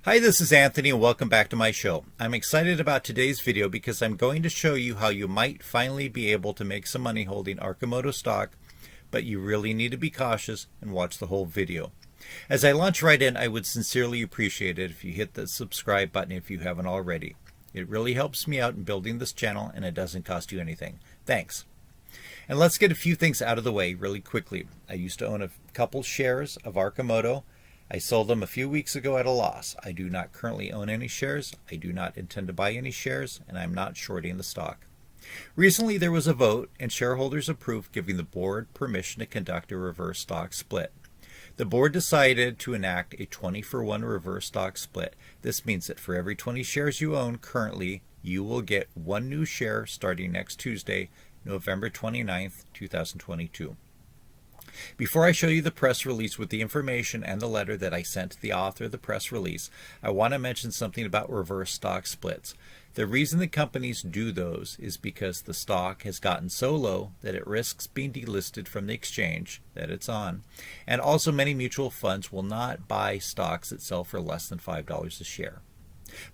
Hi, this is Anthony and welcome back to my show. I'm excited about today's video because I'm going to show you how you might finally be able to make some money holding Arcimoto stock, but you really need to be cautious and watch the whole video. As I launch right in, I would sincerely appreciate it if you hit the subscribe button if you haven't already. It really helps me out in building this channel and it doesn't cost you anything. Thanks. And let's get a few things out of the way really quickly. I used to own a couple shares of Arcimoto. I sold them a few weeks ago at a loss. I do not currently own any shares. I do not intend to buy any shares, and I'm not shorting the stock. Recently there was a vote and shareholders approved giving the board permission to conduct a reverse stock split. The board decided to enact a 20-for-1 reverse stock split. This means that for every 20 shares you own currently, you will get one new share starting next Tuesday, November 29th, 2022. Before I show you the press release with the information and the letter that I sent to the author of the press release, I want to mention something about reverse stock splits. The reason that companies do those is because the stock has gotten so low that it risks being delisted from the exchange that it's on, and also many mutual funds will not buy stocks that sell for less than $5 a share.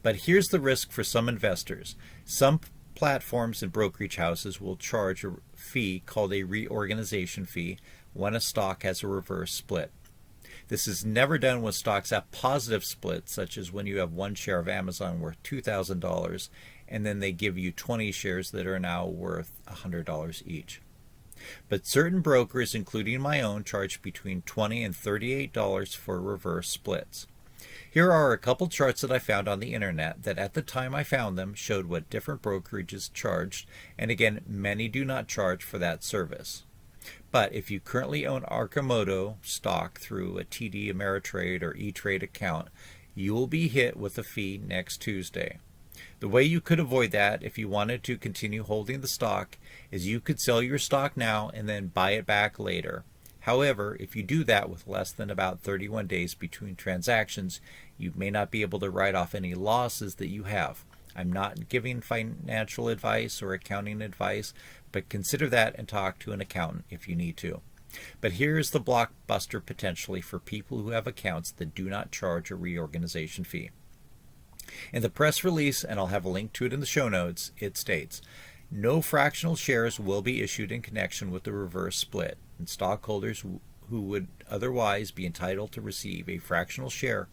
But here's the risk for some investors. Some platforms and brokerage houses will charge a fee called a reorganization fee when a stock has a reverse split. This is never done when stocks have positive splits, such as when you have one share of Amazon worth $2,000 and then they give you 20 shares that are now worth $100 each. But certain brokers, including my own, charge between $20 and $38 for reverse splits. Here are a couple charts that I found on the internet that at the time I found them showed what different brokerages charged, and again, many do not charge for that service. But if you currently own Arcimoto stock through a TD Ameritrade or E-Trade account, you will be hit with a fee next Tuesday. The way you could avoid that if you wanted to continue holding the stock is you could sell your stock now and then buy it back later. However, if you do that with less than about 31 days between transactions, you may not be able to write off any losses that you have. I'm not giving financial advice or accounting advice, but consider that and talk to an accountant if you need to. But here's the blockbuster potentially for people who have accounts that do not charge a reorganization fee. In the press release, and I'll have a link to it in the show notes, it states, no fractional shares will be issued in connection with the reverse split, and stockholders who would otherwise be entitled to receive a fractional share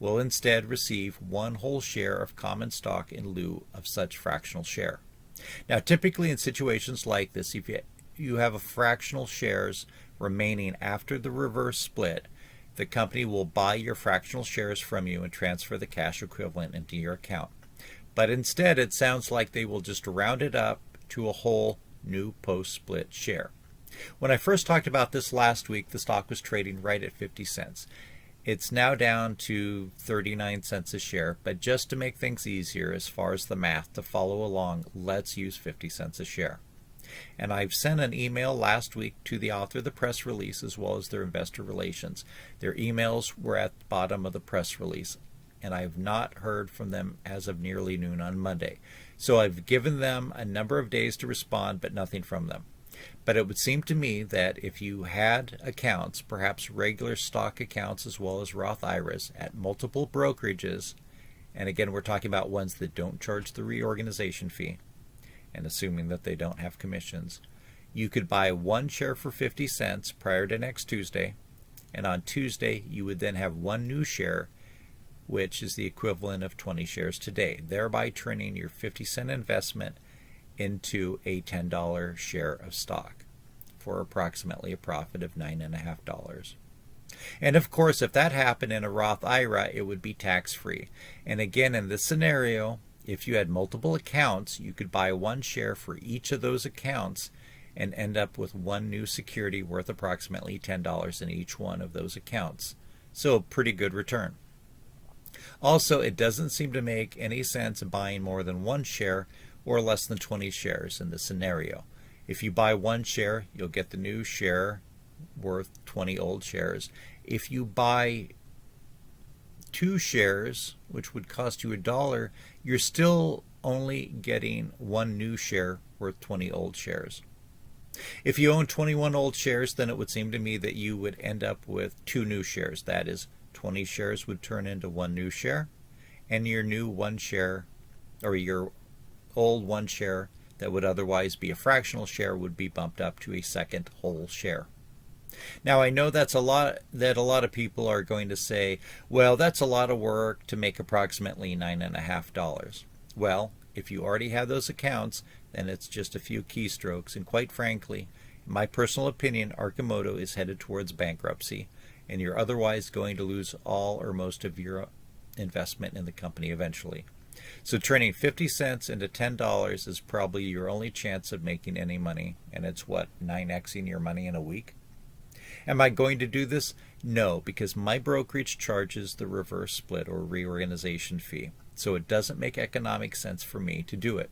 will instead receive one whole share of common stock in lieu of such fractional share. Now, typically in situations like this, if you have a fractional shares remaining after the reverse split, the company will buy your fractional shares from you and transfer the cash equivalent into your account. But instead, it sounds like they will just round it up to a whole new post-split share. When I first talked about this last week, the stock was trading right at 50 cents. It's now down to 39 cents a share, but just to make things easier as far as the math to follow along, let's use 50 cents a share. And I've sent an email last week to the author of the press release as well as their investor relations. Their emails were at the bottom of the press release, and I've not heard from them as of nearly noon on Monday. So I've given them a number of days to respond, but nothing from them. But it would seem to me that if you had accounts, perhaps regular stock accounts as well as Roth IRAs at multiple brokerages, and again we're talking about ones that don't charge the reorganization fee, and assuming that they don't have commissions, you could buy one share for 50 cents prior to next Tuesday, and on Tuesday you would then have one new share, which is the equivalent of 20 shares today, thereby turning your 50-cent investment into a $10 share of stock for approximately a profit of $9.50. And of course, if that happened in a Roth IRA, it would be tax-free. And again, in this scenario, if you had multiple accounts, you could buy one share for each of those accounts and end up with one new security worth approximately $10 in each one of those accounts. So a pretty good return. Also, it doesn't seem to make any sense buying more than one share or less than 20 shares in this scenario. If you buy one share, you'll get the new share worth 20 old shares. If you buy two shares, which would cost you $1, you're still only getting one new share worth 20 old shares. If you own 21 old shares, then it would seem to me that you would end up with two new shares. That is, 20 shares would turn into one new share, and your new one share, or your old one share that would otherwise be a fractional share would be bumped up to a second whole share. Now I know that's a lot of people are going to say, well, that's a lot of work to make approximately $9.50. Well, if you already have those accounts, then it's just a few keystrokes, and quite frankly, in my personal opinion, Arcimoto is headed towards bankruptcy, and you're otherwise going to lose all or most of your investment in the company eventually. So turning 50 cents into $10 is probably your only chance of making any money, and it's what, 9xing your money in a week? Am I going to do this? No, because my brokerage charges the reverse split or reorganization fee, so it doesn't make economic sense for me to do it.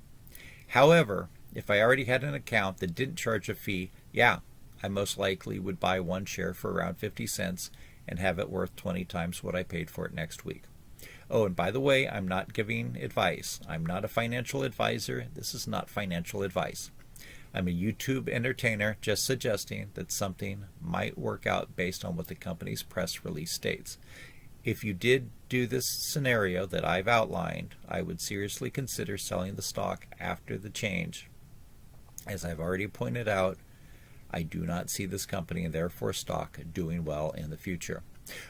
However, if I already had an account that didn't charge a fee, yeah, I most likely would buy one share for around 50 cents and have it worth 20 times what I paid for it next week. Oh, and by the way, I'm not giving advice. I'm not a financial advisor. This is not financial advice. I'm a YouTube entertainer just suggesting that something might work out based on what the company's press release states. If you did do this scenario that I've outlined, I would seriously consider selling the stock after the change. As I've already pointed out, I do not see this company and therefore stock doing well in the future.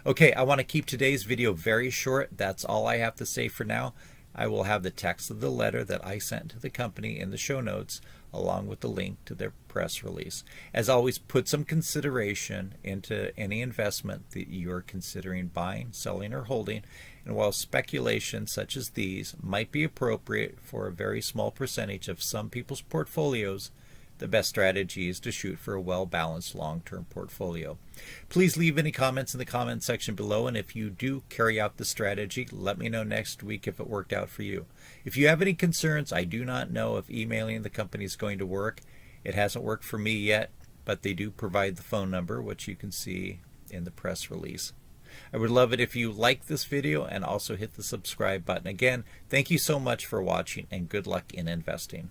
Okay, I want to keep today's video very short. That's all I have to say for now. I will have the text of the letter that I sent to the company in the show notes, along with the link to their press release. As always, put some consideration into any investment that you are considering buying, selling, or holding. And while speculation such as these might be appropriate for a very small percentage of some people's portfolios, the best strategy is to shoot for a well-balanced long-term portfolio. Please leave any comments in the comment section below, and if you do carry out the strategy, let me know next week if it worked out for you. If you have any concerns, I do not know if emailing the company is going to work. It hasn't worked for me yet, but they do provide the phone number, which you can see in the press release. I would love it if you like this video and also hit the subscribe button. Again, thank you so much for watching, and good luck in investing.